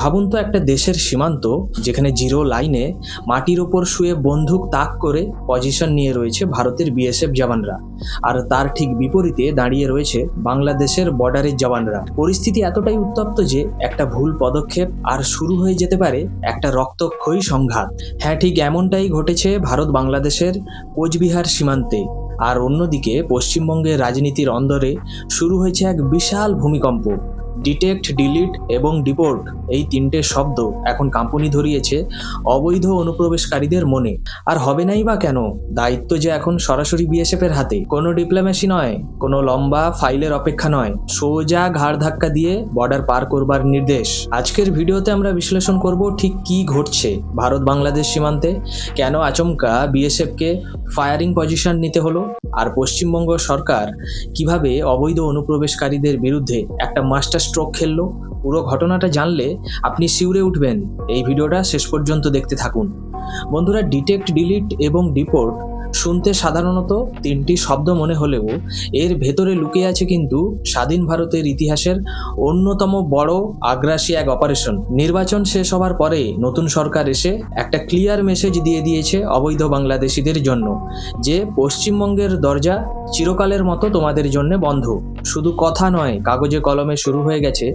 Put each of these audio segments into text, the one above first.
ভাবুন তো একটা দেশের সীমান্ত যেখানে জিরো লাইনে মাটির ওপর শুয়ে বন্দুক তাক করে পজিশন নিয়ে রয়েছে ভারতের বিএসএফ জওয়ানরা, আর তার ঠিক বিপরীতে দাঁড়িয়ে রয়েছে বাংলাদেশের বর্ডারের জওয়ানরা। পরিস্থিতি এতটাই উত্তপ্ত যে একটা ভুল পদক্ষেপ আর শুরু হয়ে যেতে পারে একটা রক্তক্ষয়ী সংঘাত। হ্যাঁ, ঠিক এমনটাই ঘটেছে ভারত বাংলাদেশের কোচবিহার সীমান্তে। আর অন্যদিকে পশ্চিমবঙ্গের রাজনীতির অন্দরে শুরু হয়েছে এক বিশাল ভূমিকম্প। ডিটেক্ট, ডিলিট এবং ডিপোর্ট, এই তিনটে শব্দ এখন কাঁপুনি ধরিয়েছে অবৈধ অনুপ্রবেশকারীদের মনে। আর হবে নাই বা কেন? দায়িত্ব যে এখন সরাসরি বিএসএফের হাতে। কোনো ডিপ্লোম্যাসি নয়, কোনো লম্বা ফাইলের অপেক্ষা নয়, সোজা ঘাড় ধাক্কা দিয়ে বর্ডার পার করবার নির্দেশ। আজকের ভিডিওতে আমরা বিশ্লেষণ করব ঠিক কি ঘটছে ভারত বাংলাদেশ সীমান্তে, কেন আচমকা বিএসএফকে ফায়ারিং পজিশন নিতে হলো, আর পশ্চিমবঙ্গ সরকার কিভাবে অবৈধ অনুপ্রবেশকারীদের বিরুদ্ধে একটা মাস্টার স্ট্রোক খেললো। পুরো ঘটনাটা জানলে আপনি শিউরে উঠবেন। এই ভিডিওটা শেষ পর্যন্ত দেখতে থাকুন। বন্ধুরা, ডিটেক্ট, ডিলিট এবং ডিপোর্ট শুনতে সাধারণত তিনটি শব্দ মনে হলেও এর ভেতরে লুকিয়ে আছে কিন্তু স্বাধীন ভারতের ইতিহাসের অন্যতম বড় আগ্রাসী এক অপারেশন। নির্বাচন শেষ হবার পরে নতুন সরকার এসে একটা ক্লিয়ার মেসেজ দিয়ে দিয়েছে অবৈধ বাংলাদেশিদের জন্য যে পশ্চিমবঙ্গের দরজা চিরকালের মতো তোমাদের জন্য বন্ধ। শুধু কথা নয়, কাগজে কলমে শুরু হয়ে গেছে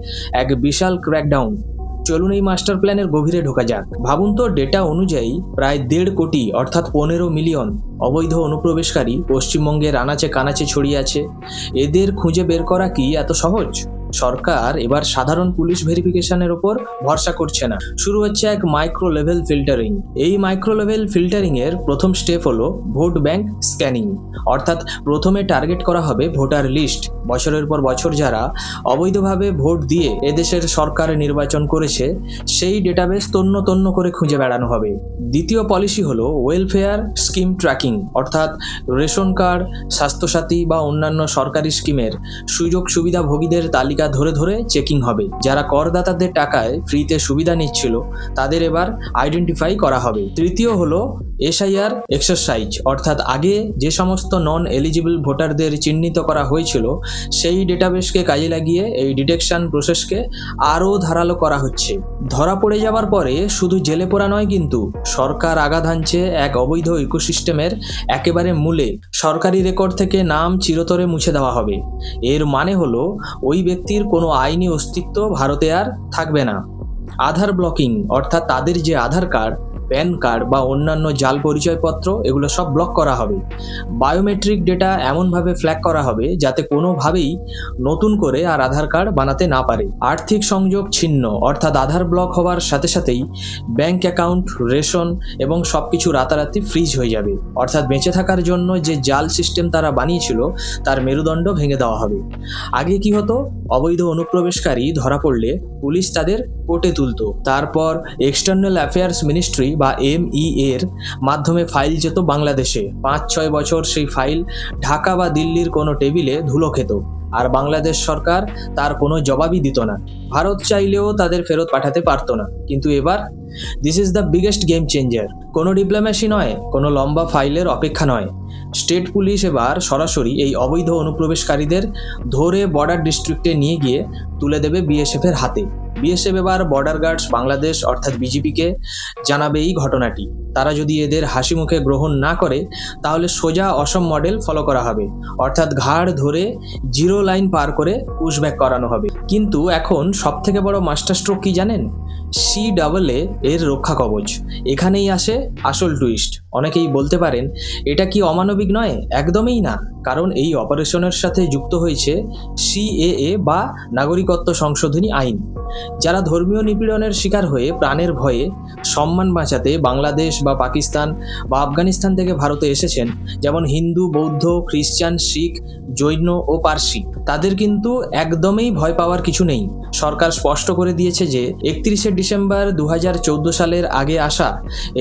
এক বিশাল ক্র্যাকডাউন। চলুন এই মাস্টার প্ল্যানের গভীরে ঢোকা যাক। ভাবুন তো, ডেটা অনুযায়ী প্রায় 1.5 কোটি অর্থাৎ 15 মিলিয়ন অবৈধ অনুপ্রবেশকারী পশ্চিমবঙ্গের আনাচে কানাচে ছড়িয়ে আছে। এদের খুঁজে বের করা কি এত সহজ? সরকার এবার সাধারণ পুলিশ ভেরিফিকেশনের ওপর ভরসা করছে না, শুরু হচ্ছে এক মাইক্রো লেভেল ফিল্টারিং। এই মাইক্রো লেভেল ফিল্টারিং এর প্রথম স্টেপ হলো ভোট ব্যাংক স্ক্যানিং, অর্থাৎ প্রথমে টার্গেট করা হবে ভোটার লিস্ট। বছরের পর বছর যারা অবৈধভাবে ভোট দিয়ে এদেশের সরকার নির্বাচন করেছে সেই ডেটাবেস তন্ন তন্ন করে খুঁজে বেড়ানো হবে। দ্বিতীয় পলিসি হলো ওয়েলফেয়ার স্কিম ট্র্যাকিং, অর্থাৎ রেশন কার্ড, স্বাস্থ্যসাথী বা অন্যান্য সরকারি স্কিমের সুযোগ সুবিধাভোগীদের তালিকা ধরে ধরে চেকিং হবে। যারা করদাতাদের টাকায় ফ্রিতে সুবিধা নিচ্ছিল তাদের এবার আইডেন্টিফাই করা হবে। তৃতীয় হলো এসআইআর এক্সারসাইজ, অর্থাৎ আগে যে সমস্ত নন এলিজিবল ভোটারদের চিহ্নিত করা হয়েছিল সেই ডেটাবেসকে কাজে লাগিয়ে এই ডিটেকশন প্রসেসকে আরও ধারালো করা হচ্ছে। ধরা পড়ে যাওয়ার পরে শুধু জেলে পোড়া নয়, কিন্তু সরকার আঘাত হানছে এক অবৈধ ইকোসিস্টেমের একেবারে মূলে। সরকারি রেকর্ড থেকে নাম চিরতরে মুছে দেওয়া হবে। এর মানে হলো ওই ব্যক্তির কোনো আইনি অস্তিত্ব ভারতে আর থাকবে না। আধার ব্লকিং, অর্থাৎ তাদের যে আধার কার্ড, প্যান কার্ড বা অন্যান্য জাল পরিচয়পত্র, এগুলো সব ব্লক করা হবে। বায়োমেট্রিক ডেটা এমনভাবে ফ্ল্যাগ করা হবে যাতে কোনোভাবেই নতুন করে আর আধার কার্ড বানাতে না পারে। আর্থিক সংযোগ ছিন্ন, অর্থাৎ আধার ব্লক হওয়ার সাথে সাথেই ব্যাংক অ্যাকাউন্ট, রেশন এবং সব কিছু রাতারাতি ফ্রিজ হয়ে যাবে। অর্থাৎ বেঁচে থাকার জন্য যে জাল সিস্টেম তারা বানিয়েছিল তার মেরুদণ্ড ভেঙে দেওয়া হবে। আগে কি হতো? অবৈধ অনুপ্রবেশকারী ধরা পড়লে পুলিশ তাদের কোর্টে তুলতো, তারপর এক্সটার্নাল অ্যাফেয়ার্স মিনিস্ট্রি বা ME এর মাধ্যমে ফাইল যেত বাংলাদেশে। 5-6 বছর সেই ফাইল ঢাকা বা দিল্লির কোনো টেবিলে ধুলো খেত, আর বাংলাদেশ সরকার তার কোনো জবাবই দিত না। ভারত চাইলেও তাদের ফেরত পাঠাতে পারতো না। কিন্তু এবার this is the biggest game changer. কোনো ডিপ্লোম্যাসি নয়, কোনো লম্বা ফাইলের অপেক্ষা নয়। স্টেট পুলিশ এবার সরাসরি এই অবৈধ অনুপ্রবেশকারীদের ধরে বর্ডার ডিস্ট্রিক্টে নিয়ে গিয়ে তুলে দেবে বিএসএফের হাতে। বিএসএফ এবার বর্ডার গার্ডস বাংলাদেশ অর্থাৎ বিজিবিকে জানাবে এই ঘটনাটি। তারা যদি এদের হাসি মুখে গ্রহণ না করে তাহলে সোজা অসম মডেল ফলো করা হবে, অর্থাৎ ঘাড় ধরে জিরো লাইন পার করে পুশব্যাক করানো হবে। কিন্তু এখন সবথেকে বড় মাস্টার স্ট্রোক কি জানেন? CAA এর রক্ষা কবচ। এখানেই আসে আসল টুইস্ট। অনেকেই বলতে পারেন এটা কি অমানবিক নয়? একদমই না, কারণ এই অপারেশনের সাথে যুক্ত হয়েছে CAA বা নাগরিকত্ব সংশোধনী আইন। যারা ধর্মীয় নিপীড়নের শিকার হয়ে প্রাণের ভয়ে সম্মান বাঁচাতে বাংলাদেশ বা পাকিস্তান বা আফগানিস্তান থেকে ভারতে এসেছেন, যেমন হিন্দু, বৌদ্ধ, খ্রিস্টান, শিখ, জৈন ও পার্সি, তাদের কিন্তু একদমই ভয় পাওয়ার কিছু নেই। সরকার স্পষ্ট করে দিয়েছে যে 31শে ডিসেম্বর 2014 সালের আগে আসা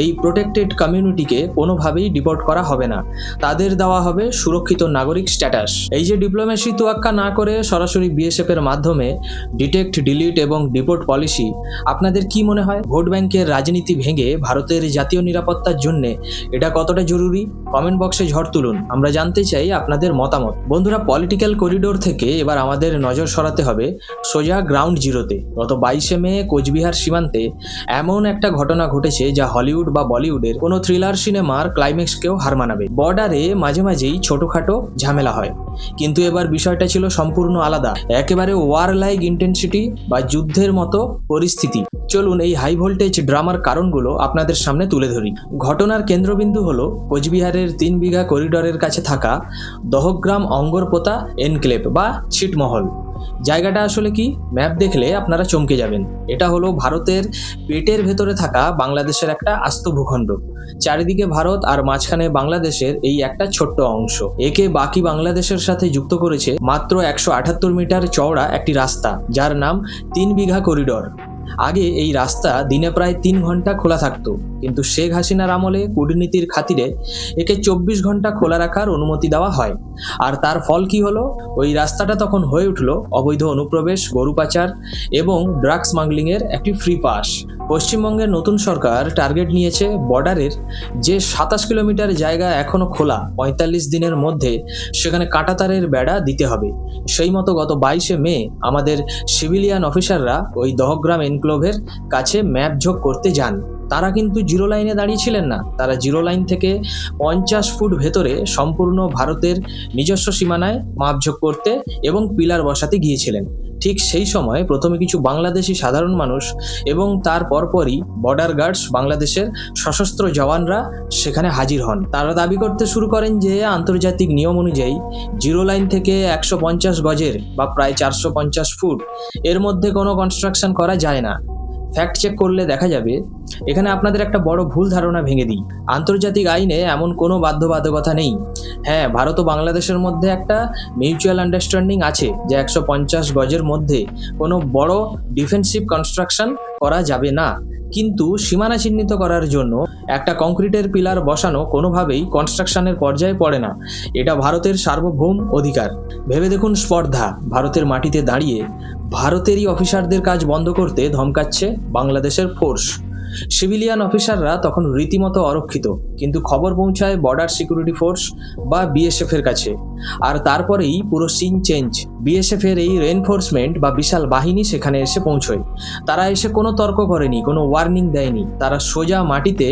এই প্রোটেক্টেড কমিউনিটিকে কোনোভাবেই ডিপোর্ট করা হবে না, তাদের দেওয়া হবে সুরক্ষিত নাগরিক স্ট্যাটাস। এই যে ডিপ্লোমেসি তোয়াক্কা না করে সরাসরি বিএসএফ এর মাধ্যমে ডিটেক্ট, ডিলিট এবং ডিপোর্ট পলিসি, আপনাদের কি মনে হয় ভোট ব্যাংকের রাজনীতি ভেঙে ভারতের জাতীয় নিরাপত্তার জন্য এটা কতটা জরুরি? কমেন্ট বক্সে ঝড় তুলুন, আমরা জানতে চাই আপনাদের মতামত। বন্ধুরা, পলিটিক্যাল করিডোর থেকে এবার আমাদের নজর সরাতে হবে সোজা গ্রাউন্ড জিরোতে। গত 22শে মে কোচবিহার সীমান্তে এমন একটা ঘটনা ঘটেছে যা হলিউড বা বলিউডের কোনো থ্রিলার সিনেমার ক্লাইম্যাক্সকেও হার মানাবে। বর্ডারে মাঝে মাঝেই ছোটখাটো ঝামেলা হয়, কিন্তু এবার বিষয়টা ছিল সম্পূর্ণ আলাদা, একেবারে ওয়ার লাইক ইন্টেন্সিটি বা যুদ্ধের মতো পরিস্থিতি। চলুন এই হাই ভোল্টেজ ড্রামার কারণগুলো আপনাদের সামনে তুলে ধরি। ঘটনার কেন্দ্রবিন্দু হলো কোচবিহারের 3 বিঘা করিডোরের কাছে থাকা দহগ্রাম অঙ্গরপোতা এনক্লেভ বা ছিটমহল। জায়গাটা আসলে কি, ম্যাপ দেখলে আপনারা চমকে যাবেন। এটা হলো ভারতের পেটের ভেতরে থাকা বাংলাদেশের একটা আস্ত ভূখণ্ড। চারিদিকে ভারত আর মাঝখানে বাংলাদেশের এই একটা ছোট্ট অংশ। একে বাকি বাংলাদেশের সাথে যুক্ত করেছে মাত্র 178 মিটার চওড়া একটি রাস্তা, যার নাম 3 বিঘা করিডোর। আগে এই রাস্তা দিনে প্রায় 3 ঘন্টা খোলা থাকতো, কিন্তু শেখ হাসিনার আমলে কূটনীতির খাতিরে একে 24 ঘন্টা খোলা রাখার অনুমতি দেওয়া হয়। আর তার ফল কি হলো? ওই রাস্তাটা তখন হয়ে উঠলো অবৈধ অনুপ্রবেশ, গরু পাচার এবং ড্রাগ স্মাগলিংয়ের একটি ফ্রি পাস। পশ্চিমবঙ্গের নতুন সরকার টার্গেট নিয়েছে বর্ডারের যে 27 কিলোমিটার জায়গা এখনও খোলা, 45 দিনের মধ্যে সেখানে কাঁটাতারের বেড়া দিতে হবে। সেই মতো গত 22শে মে আমাদের সিভিলিয়ান অফিসাররা ওই দহগ্রাম এনক্লোভের কাছে ম্যাপ ঝোঁক করতে যান। তারা কিন্তু জিরো লাইনে দাঁড়িয়েছিলেন না, তারা জিরো লাইন থেকে 50 ফুট ভেতরে সম্পূর্ণ ভারতের নিজস্ব সীমানায় মাপঝোঁক করতে এবং পিলার বসাতে গিয়েছিলেন। ঠিক সেই সময় প্রথমে কিছু বাংলাদেশি সাধারণ মানুষ এবং তার পরপরই বর্ডার গার্ডস, বাংলাদেশের সশস্ত্র জওয়ানরা সেখানে হাজির হন। তারা দাবি করতে শুরু করেন যে আন্তর্জাতিক নিয়ম অনুযায়ী জিরো লাইন থেকে 150 গজের বা প্রায় 450 ফুট এর মধ্যে কোনো কনস্ট্রাকশন করা যায় না। ফ্যাক্ট চেক করলে দেখা যাবে এখানে আপনাদের একটা বড় ভুল ধারণা ভেঙে দিই। আন্তর্জাতিক আইনে এমন কোনো বাধ্যবাধকতা নেই। হ্যাঁ, ভারত ও বাংলাদেশের মধ্যে একটা মিউচুয়াল আন্ডারস্ট্যান্ডিং আছে যে 150 গজের মধ্যে কোনো বড় ডিফেন্সিভ কনস্ট্রাকশন করা যাবে না, কিন্তু সীমানা চিহ্নিত করার জন্য একটা কংক্রিটের পিলার বসানো কোনোভাবেই কনস্ট্রাকশনের পর্যায়ে পড়ে না। এটা ভারতের সার্বভৌম অধিকার। ভেবে দেখুন স্পর্ধা, ভারতের মাটিতে দাঁড়িয়ে ভারতেরই অফিসারদের কাজ বন্ধ করতে ধমকাচ্ছে বাংলাদেশের ফোর্স। সিভিলিয়ান অফিসাররা তখন রীতিমতো অরক্ষিত, কিন্তু খবর পৌঁছায় বর্ডার সিকিউরিটি ফোর্স বা বিএসএফ এর কাছে। আর তারপরেই পুরো সিন চেঞ্জ। বিএসএফ এর এই রেনফোর্সমেন্ট বা বিশাল বাহিনী সেখানে এসে পৌঁছয়। তারা এসে কোনো তর্ক করেনি, কোনো ওয়ার্নিং দেয়নি, তারা সোজা মাটিতে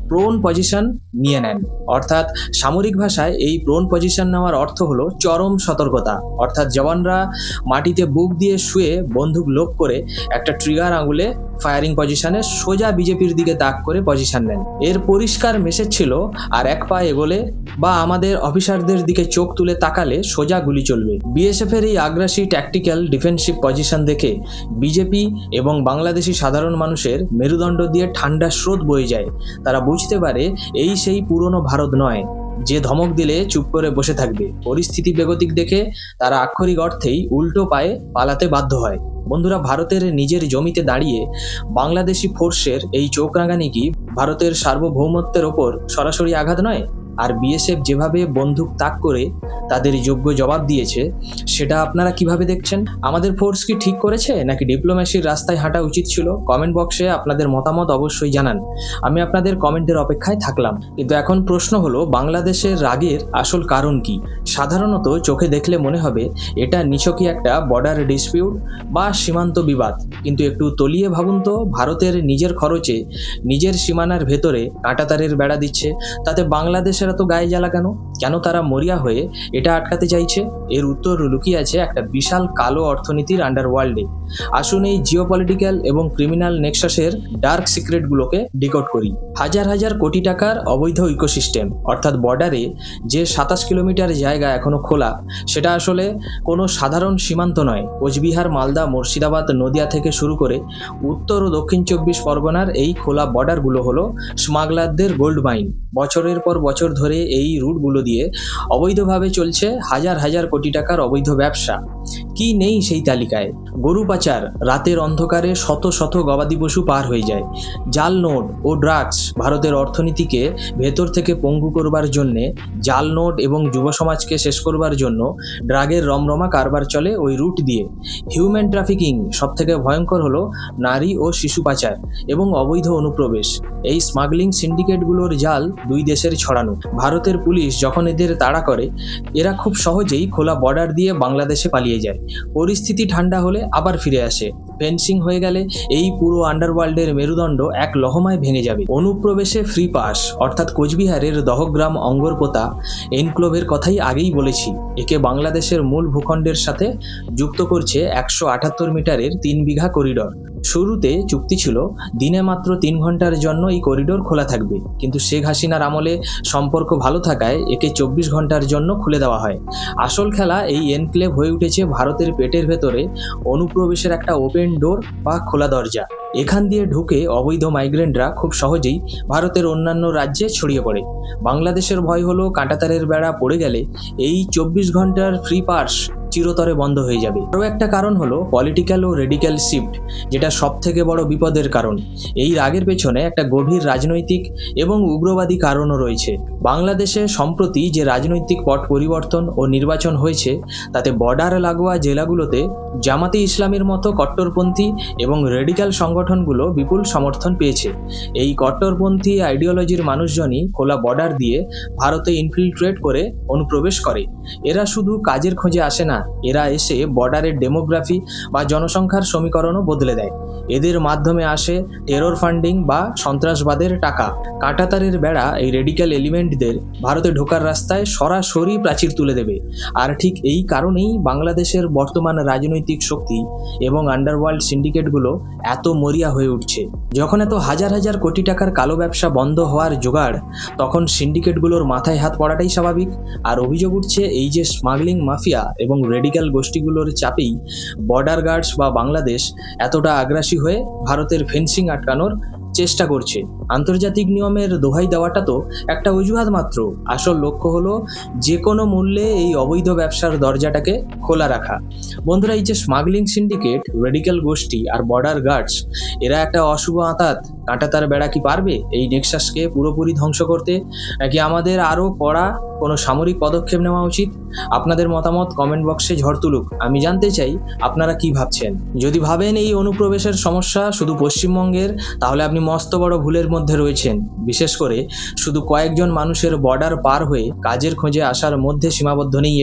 প্রোন পজিশন নিয়ে নেন। অর্থাৎ সামরিক ভাষায় এই প্রোন পজিশন নেওয়ার অর্থ হলো চরম সতর্কতা। অর্থাৎ জওয়ানরা মাটিতে বুক দিয়ে শুয়ে বন্দুক লোক করে একটা ট্রিগার আঙুলে ফায়ারিং পজিশনে সোজা বিজেপির দিকে তাক করে পজিশন নেন। এর পরিষ্কার মেসেজ ছিল, আর এক পা এগোলে বা আমাদের অফিসারদের দিকে চোখ তুলে তাকালে সোজা গুলি চলবে। বিএসএফ এর এই আগ্রাসী ট্যাকটিক্যাল ডিফেন্সিভ পজিশন দেখে বিজেপি এবং বাংলাদেশি সাধারণ মানুষের মেরুদণ্ড দিয়ে ঠান্ডা স্রোত বয়ে যায়। তারা বুঝতে পারে এই সেই পুরনো ভারত নয় যে ধমক দিলে চুপ করে বসে থাকবে। পরিস্থিতি বেগতিক দেখে তারা আক্ষরিক অর্থেই উল্টো পায়ে পালাতে বাধ্য হয়। বন্ধুরা, ভারতের নিজের জমিতে দাঁড়িয়ে বাংলাদেশি ফোর্সের এই চোখ রাঙানি কি ভারতের সার্বভৌমত্বের ওপর সরাসরি আঘাত নয়? আর বিএসএফ যেভাবে বন্দুক তাক করে তাদের যোগ্য জবাব দিয়েছে, সেটা আপনারা কিভাবে দেখছেন? আমাদের ফোর্স কি ঠিক করেছে, নাকি ডিপ্লোম্যাসির রাস্তায় হাঁটা উচিত ছিল? কমেন্ট বক্সে আপনাদের মতামত অবশ্যই জানান, আমি আপনাদের কমেন্টের অপেক্ষায় থাকলাম। কিন্তু এখন প্রশ্ন হলো, বাংলাদেশের রাগের আসল কারণ কি? সাধারণত চোখে দেখলে মনে হবে এটা নিছকই একটা বর্ডার ডিসপিউট বা সীমান্ত বিবাদ, কিন্তু একটু তলিয়ে ভাবুন তো, ভারতের নিজের খরচে নিজের সীমানার ভেতরে কাঁটাতারের বেড়া দিচ্ছে, তাতে বাংলাদেশের এত গায়ে জ্বালা কেন? কেন তারা মরিয়া হয়ে এটা আটকাতে চাইছে? এর উত্তর লুকিয়ে আছে একটা বিশাল কালো অর্থনীতির আন্ডারওয়ার্ল্ডে। আসুন এই জিওপলিটিক্যাল এবং ক্রিমিনাল নেক্সাসের ডার্ক সিক্রেটগুলোকে ডিকোড করি। হাজার হাজার কোটি টাকার অবৈধ ইকোসিস্টেম, অর্থাৎ বর্ডারে যে 27 কিলোমিটার জায়গা এখনো খোলা, সেটা আসলে কোনো সাধারণ সীমান্ত নয়। কোচবিহার, মালদা, মুর্শিদাবাদ, নদিয়া থেকে শুরু করে উত্তর ও দক্ষিণ 24 পরগনার এই খোলা বর্ডারগুলো হলো স্মাগলারদের গোল্ড মাইন। বছরের পর বছর ধরে এই রুটগুলো দিয়ে অবৈধভাবে চলছে হাজার হাজার কোটি টাকার অবৈধ ব্যবসা। কি নেই সেই তালিকায়? গরু পাচার, রাতের অন্ধকারে শত শত গবাদি পশু পার হয়ে যায়। জাল নোট ও ড্রাগস, ভারতের অর্থনীতিকে ভেতর থেকে পঙ্গু করবার জন্যে, জাল নোট এবং যুব সমাজকে শেষ করবার জন্য ড্রাগের রমরমা কারবার চলে ওই রুট দিয়ে। হিউম্যান ট্রাফিকিং, সবথেকে ভয়ঙ্কর হলো নারী ও শিশু পাচার এবং অবৈধ অনুপ্রবেশ। এই স্মাগলিং সিন্ডিকেটগুলোর জাল দুই দেশের ছড়ানো। ভারতের পুলিশ যখন এদের তাড়া করে, এরা খুব সহজেই খোলা বর্ডার দিয়ে বাংলাদেশে পালিয়ে যায়। পরিস্থিতি ঠান্ডা হলে আবার ফিরে আসে। ফেন্সিং হয়ে গেলে এই পুরো আন্ডারওয়ার্ল্ডের মেরুদণ্ড এক লহমায় ভেঙে যাবে। অনুপ্রবেশে ফ্রি পাস, অর্থাৎ কোচবিহারের দহগ্রাম অঙ্গরপোতা এনক্লোভের কথাই আগেই বলেছি। একে বাংলাদেশের মূল ভূখণ্ডের সাথে যুক্ত করছে 178 মিটারের 3 বিঘা করিডর। শুরুতে চুক্তি ছিল দিনে মাত্র 3 ঘন্টার জন্য এই করিডোর খোলা থাকবে, কিন্তু শেখ হাসিনার আমলে সম্পর্ক ভালো থাকায় একে 24 ঘন্টার জন্য খুলে দেওয়া হয়। আসল খেলা এই এনক্লেভ হয়ে উঠেছে ভারতের পেটের ভেতরে অনুপ্রবেশের একটা ওপেন ডোর বা খোলা দরজা। এখান দিয়ে ঢুকে অবৈধ মাইগ্রেন্টরা খুব সহজেই ভারতের অন্যান্য রাজ্যে ছড়িয়ে পড়ে। বাংলাদেশের ভয় হলো কাঁটাতারের বেড়া পড়ে গেলে এই 24 ঘন্টার ফ্রি পাস চিরতরে বন্ধ হয়ে যাবে। আরও একটা কারণ হলো পলিটিক্যাল ও রেডিক্যাল শিফট, যেটা সব থেকে বড় বিপদের কারণ। এই রাগের পেছনে একটা গভীর রাজনৈতিক এবং উগ্রবাদী কারণও রয়েছে। বাংলাদেশে সম্প্রতি যে রাজনৈতিক পট পরিবর্তন ও নির্বাচন হয়েছে, তাতে বর্ডার লাগোয়া জেলাগুলোতে জামাতে ইসলামের মতো কট্টরপন্থী এবং রেডিক্যাল সংগঠনগুলো বিপুল সমর্থন পেয়েছে। এই কট্টরপন্থী আইডিওলজির মানুষজনই খোলা বর্ডার দিয়ে ভারতে ইনফিলট্রেট করে অনুপ্রবেশ করে। এরা শুধু কাজের খোঁজে আসে না, এরা এসে বর্ডারের ডেমোগ্রাফি বা জনসংখ্যার সমীকরণও বদলে দেয়। এদের মাধ্যমে আসে টেরর ফান্ডিং বা সন্ত্রাসবাদের টাকা। কাঁটাতারের বেড়া এই রেডিক্যাল এলিমেন্টদের ভারতে ঢোকার রাস্তায় সরাসরি প্রাচীর তুলে দেবে। আর ঠিক এই কারণেই বাংলাদেশের বর্তমান রাজনৈতিক শক্তি এবং আন্ডারওয়ার্ল্ড সিন্ডিকেটগুলো এত মরিয়া হয়ে উঠছে। যখন এত হাজার হাজার কোটি টাকার কালো ব্যবসা বন্ধ হওয়ার জোগাড়, তখন সিন্ডিকেটগুলোর মাথায় হাত পড়াটাই স্বাভাবিক। আর অভিযোগ উঠছে এই যে স্মাগলিং মাফিয়া এবং রেডিক্যাল গোষ্ঠীগুলোর চাপেই বর্ডার গার্ডস বা বাংলাদেশ এতটা আগ্রাসী হয়ে ভারতের ফেন্সিং আটকানোর চেষ্টা করছে। আন্তর্জাতিক নিয়মের দোহাই দেওয়াটা তো একটা অজুহাত মাত্র। আসল লক্ষ্য হলো যে কোনো মূল্যে এই অবৈধ ব্যবসার দরজাটাকে খোলা রাখা। বন্ধুরা, এই যে স্মাগলিং সিন্ডিকেট, রেডিক্যাল গোষ্ঠী আর বর্ডার গার্ডস, এরা একটা অশুভ আঁতাত। কাঁটাতার বেড়া কি পারবে এই নেক্সাসকে পুরোপুরি ধ্বংস করতে, নাকি আমাদের আরও কড়া কোনো সামরিক পদক্ষেপ নেওয়া উচিত? আপনাদের মতামত কমেন্ট বক্সে ঝড় তুলুক। আমি জানতে চাই আপনারা কি ভাবছেন। যদি ভাবেন এই অনুপ্রবেশের সমস্যা শুধু পশ্চিমবঙ্গের, তাহলে আপনি মস্ত বড় ভুলের মধ্যে রয়েছেন। বিশেষ করে শুধু কয়েকজন মানুষের বর্ডার পার হয়ে কাজের খোঁজে আসার মধ্যে সীমাবদ্ধ নেই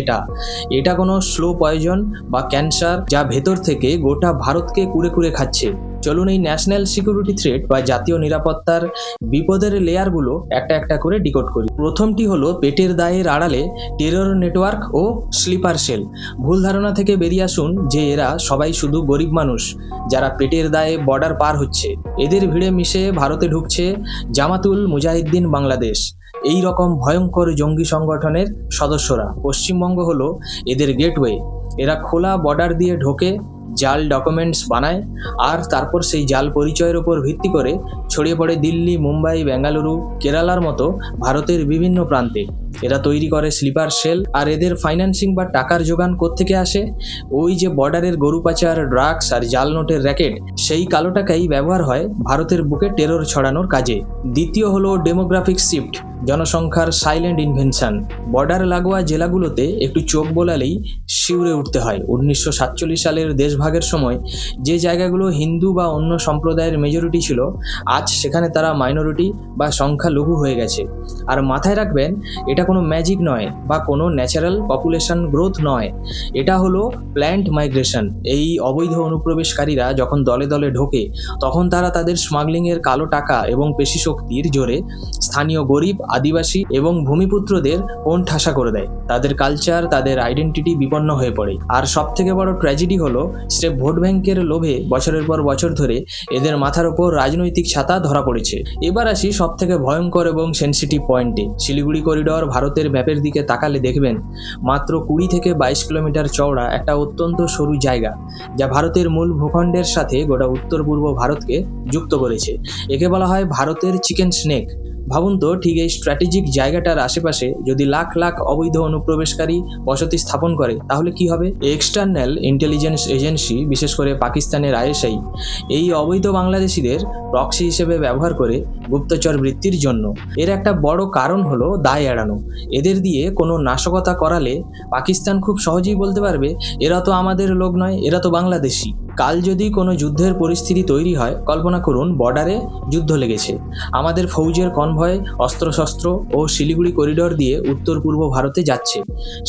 এটা কোনো স্লো পয়জন বা ক্যান্সার, যা ভেতর থেকে গোটা ভারতকে কুড়ে কুড়ে খাচ্ছে। চলুন এই ন্যাশনাল সিকিউরিটি থ্রেট বা জাতীয় নিরাপত্তার বিপদের লেয়ারগুলো একটা একটা করে ডিকোড করি। প্রথমটি হলো পেটের দায়ের আড়ালে টেরর নেটওয়ার্ক ও স্লিপার সেল। ভুল ধারণা থেকে বেরিয়ে আসুন যে এরা সবাই শুধু গরিব মানুষ যারা পেটের দায়ে বর্ডার পার হচ্ছে। এদের ভিড়ে মিশে ভারতে ঢুকছে জামাতুল মুজাহিদ্দিন বাংলাদেশ, এই রকম ভয়ঙ্কর জঙ্গি সংগঠনের সদস্যরা। পশ্চিমবঙ্গ হলো এদের গেটওয়ে। এরা খোলা বর্ডার দিয়ে ঢোকে, জাল ডকুমেন্টস বানায়, আর তারপর সেই জাল পরিচয়ের ওপর ভিত্তি করে ছড়িয়ে পড়ে দিল্লি, মুম্বাই, বেঙ্গালুরু, কেরালার মতো ভারতের বিভিন্ন প্রান্তে। এরা তৈরি করে স্লিপার সেল। আর এদের ফাইন্যান্সিং বা টাকার যোগান কোত্থেকে আসে? ওই যে বর্ডারের গরু পাচার, ড্রাগস আর জাল নোটের র্যাকেট, সেই কালো টাকাই ব্যবহার হয় ভারতের বুকে টেরর ছড়ানোর কাজে। দ্বিতীয় হলো ডেমোগ্রাফিক শিফট, জনসংখ্যার সাইলেন্ট ইনভেনশন। বর্ডার লাগোয়া জেলাগুলোতে একটু চোখ বোলালেই শিউরে উঠতে হয়। 1947 সালের দেশভাগের সময় যে জায়গাগুলো হিন্দু বা অন্য সম্প্রদায়ের মেজরিটি ছিল, আজ সেখানে তারা মাইনরিটি বা সংখ্যালঘু হয়ে গেছে। আর মাথায় রাখবেন, এটা কোনো ম্যাজিক নয় বা কোনো ন্যাচারাল পপুলেশন গ্রোথ নয়, এটা হলো প্ল্যান্ট মাইগ্রেশন। এই অবৈধ অনুপ্রবেশকারীরা যখন দলে দলে ঢোকে, তখন তারা তাদের স্মাগলিংয়ের কালো টাকা এবং পেশি শক্তির জোরে স্থানীয় গরিব, আদিবাসী এবং ভূমিপুত্রদের কোণ ঠাসা করে দেয়। তাদের কালচার, তাদের আইডেন্টিটি বিপন্ন হয়ে পড়ে। আর সব থেকে বড় ট্র্যাজেডি হলো স্রেফ ভোট ব্যাংকের লোভে বছরের পর বছর ধরে এদের মাথার ওপর রাজনৈতিক ছাতা ধরা পড়েছে। এবার আসি সব থেকে ভয়ঙ্কর এবং সেন্সিটিভ পয়েন্টে। শিলিগুড়ি করিডর ভারতের ম্যাপের দিকে তাকালে দেখবেন মাত্র 20 থেকে 22 কিলোমিটার চওড়া একটা অত্যন্ত সরু জায়গা, যা ভারতের মূল ভূখণ্ডের সাথে গোটা উত্তর পূর্ব ভারতকে যুক্ত করেছে। একে বলা হয় ভারতের চিকেন স্নেক ভাবুন তো, ঠিক এই স্ট্র্যাটেজিক জায়গাটার আশেপাশে যদি লাখ লাখ অবৈধ অনুপ্রবেশকারী বসতি স্থাপন করে তাহলে কি হবে? এক্সটার্নাল ইন্টেলিজেন্স এজেন্সি, বিশেষ করে পাকিস্তানের আইএসআই, এই অবৈধ বাংলাদেশিদের প্রক্সি হিসেবে ব্যবহার করে গুপ্তচর বৃত্তির জন্য। এর একটা বড় কারণ হলো দায় এড়ানো। এদের দিয়ে কোনো নাশকতা করালে পাকিস্তান খুব সহজেই বলতে পারবে, এরা তো আমাদের লোক নয়, এরা তো বাংলাদেশি। কাল যদি কোনো যুদ্ধের পরিস্থিতি তৈরি হয়, কল্পনা করুন বর্ডারে যুদ্ধ লেগেছে, আমাদের ফৌজের কনভয় অস্ত্রশস্ত্র ও শিলিগুড়ি করিডোর দিয়ে উত্তর পূর্ব ভারতে যাচ্ছে।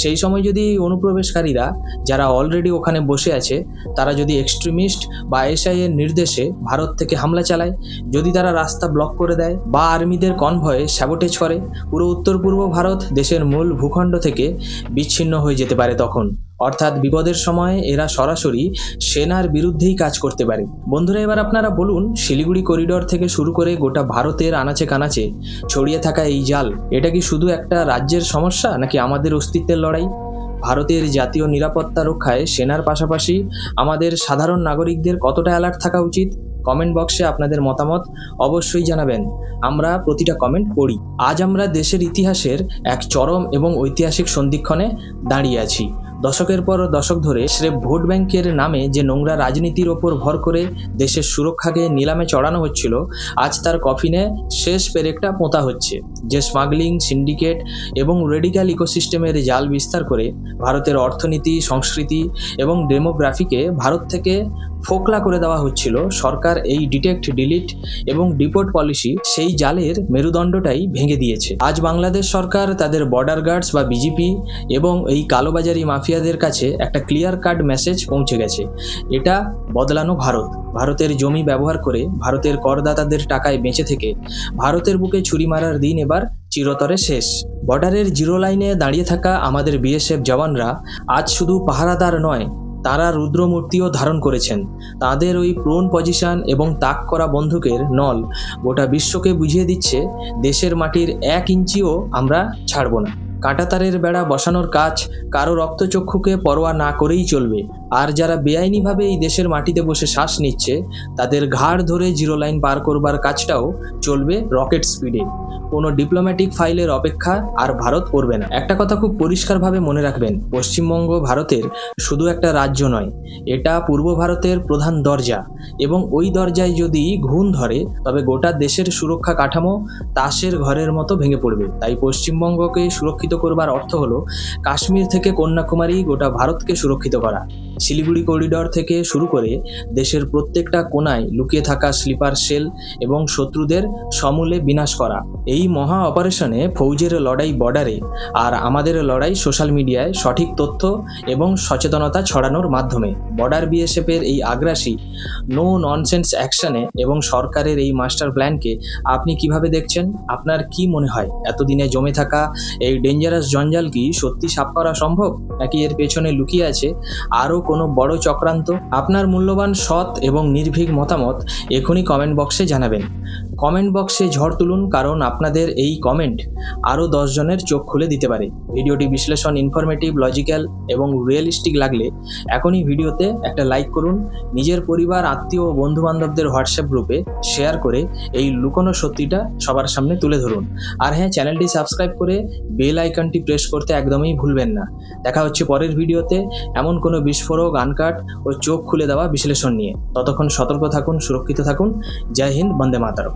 সেই সময় যদি অনুপ্রবেশকারীরা, যারা অলরেডি ওখানে বসে আছে, তারা যদি এক্সট্রিমিস্ট বা আইএসআই এর নির্দেশে ভারত থেকে হামলা চালায়, যদি তারা রাস্তা ব্লক করে দেয় বা আর্মিদের কনভয়ে স্যাবোটেজ করে, পুরো উত্তর পূর্ব ভারত দেশের মূল ভূখণ্ড থেকে বিচ্ছিন্ন হয়ে যেতে পারে তখন। অর্থাৎ বিপদের সময় এরা সরাসরি সেনার বিরুদ্ধেই কাজ করতে পারে। বন্ধুরা, এবার আপনারা বলুন, শিলিগুড়ি করিডোর থেকে শুরু করে গোটা ভারতের আনাচে কানাচে ছড়িয়ে থাকা এই জাল, এটা কি শুধু একটা রাজ্যের সমস্যা নাকি আমাদের অস্তিত্বের লড়াই? ভারতের জাতীয় নিরাপত্তা রক্ষায় সেনার পাশাপাশি আমাদের সাধারণ নাগরিকদের কতটা অ্যালার্ট থাকা উচিত? কমেন্ট বক্সে আপনাদের মতামত অবশ্যই জানাবেন, আমরা প্রতিটা কমেন্ট পড়ি। আজ আমরা দেশের ইতিহাসের এক চরম এবং ঐতিহাসিক সন্ধিক্ষণে দাঁড়িয়ে আছি। দশকের পর দশক ধরে স্রেফ ভোট ব্যাংকের নামে যে নোংরা রাজনীতির ওপর ভর করে দেশের সুরক্ষাকে নিলামে চড়ানো হচ্ছিল, আজ তার কফিনে শেষ পেরেকটা পোঁতা হচ্ছে। যে স্মাগলিং, সিন্ডিকেট এবং রেডিক্যাল ইকোসিস্টেমের জাল বিস্তার করে ভারতের অর্থনীতি, সংস্কৃতি এবং ডেমোগ্রাফিকে ভারত থেকে ফোকলা করে দেওয়া হচ্ছিল, সরকার এই ডিটেক্ট, ডিলিট এবং ডিপোর্ট পলিসি সেই জালের মেরুদণ্ডটাই ভেঙে দিয়েছে। আজ বাংলাদেশ সরকার তাদের বর্ডার গার্ডস বা বিজিপি এবং এই কালোবাজারি মাফিয়াদের কাছে একটা ক্লিয়ার কাট মেসেজ পৌঁছে গেছে, এটা বদলানো ভারত। ভারতের জমি ব্যবহার করে, ভারতের করদাতাদের টাকায় বেঁচে থেকে ভারতের বুকে ছুরি মারার দিন এবার চিরতরে শেষ। বর্ডারের জিরো লাইনে দাঁড়িয়ে থাকা আমাদের বিএসএফ জওয়ানরা আজ শুধু পাহারাদার নয়, তারা রুদ্রমূর্তিও ধারণ করেছেন। তাদের ওই প্রোন পজিশন এবং তাক করা বন্দুকের নল গোটা বিশ্বকে বুঝিয়ে দিচ্ছে, দেশের মাটির 1 ইঞ্চিও আমরা ছাড়ব না। কাঁটাতারের বেড়া বসানোর কাজ কারো রক্তচক্ষুকে পরোয়া না করেই চলবে। আর যারা বেআইনিভাবে এই দেশের মাটিতে বসে শ্বাস নিচ্ছে, তাদের ঘাড় ধরে জিরো লাইন পার করবার কাজটাও চলবে রকেট স্পিডে। কোনো ডিপ্লোম্যাটিক ফাইলের অপেক্ষা আর ভারত করবে না। একটা কথা খুব পরিষ্কারভাবে মনে রাখবেন, পশ্চিমবঙ্গ ভারতের শুধু একটা রাজ্য নয়, এটা পূর্ব ভারতের প্রধান দরজা, এবং ওই দরজায় যদি ঘুণ ধরে তবে গোটা দেশের সুরক্ষা কাঠামো তাসের ঘরের মতো ভেঙে পড়বে। তাই পশ্চিমবঙ্গকে সুরক্ষিত করবার অর্থ হলো কাশ্মীর থেকে কন্যাকুমারী গোটা ভারতকে সুরক্ষিত করা। শিলিগুড়ি করিডোর থেকে শুরু করে দেশের প্রত্যেকটা কোনায় লুকিয়ে থাকা স্লিপার সেল এবং শত্রুদের সমূলে বিনাশ করা। এই মহা অপারেশনে ফৌজের লড়াই বর্ডারে, আর আমাদের লড়াই সোশ্যাল মিডিয়ায় সঠিক তথ্য এবং সচেতনতা ছড়ানোর মাধ্যমে। বর্ডার বিএসএফের এই আগ্রাসী নো ননসেন্স অ্যাকশনে এবং সরকারের এই মাস্টার প্ল্যানকে আপনি কিভাবে দেখছেন? আপনার কি মনে হয়, এতদিনে জমে থাকা এই ডেঞ্জারাস জঞ্জাল কি সত্যি সাফ করা সম্ভব, নাকি এর পেছনে লুকিয়ে আছে আরও কোনো বড় চক্রান্ত? আপনার মূল্যবান, সৎ এবং নির্ভীক মতামত এখনই কমেন্ট বক্সে জানাবেন। কমেন্ট বক্সে ঝড় তুলুন, কারণ আপনাদের এই কমেন্ট আরও 10 জনের চোখ খুলে দিতে পারে। ভিডিওটি বিশ্লেষণ, ইনফরমেটিভ, লজিক্যাল এবং রিয়েলিস্টিক লাগলে এখনই ভিডিওতে একটা লাইক করুন। নিজের পরিবার, আত্মীয় ও বন্ধুবান্ধবদের হোয়াটসঅ্যাপ গ্রুপে শেয়ার করে এই লুকোনো সত্যিটা সবার সামনে তুলে ধরুন। আর হ্যাঁ, চ্যানেলটি সাবস্ক্রাইব করে বেল আইকনটি প্রেস করতে একদমই ভুলবেন না। দেখা হচ্ছে পরের ভিডিওতে এমন কোনো বিস্ফোরক, আনকাট ও চোখ খুলে দেওয়া বিশ্লেষণ নিয়ে। ততক্ষণ সতর্ক থাকুন, সুরক্ষিত থাকুন। জয় হিন্দ, বন্দে মাতরম।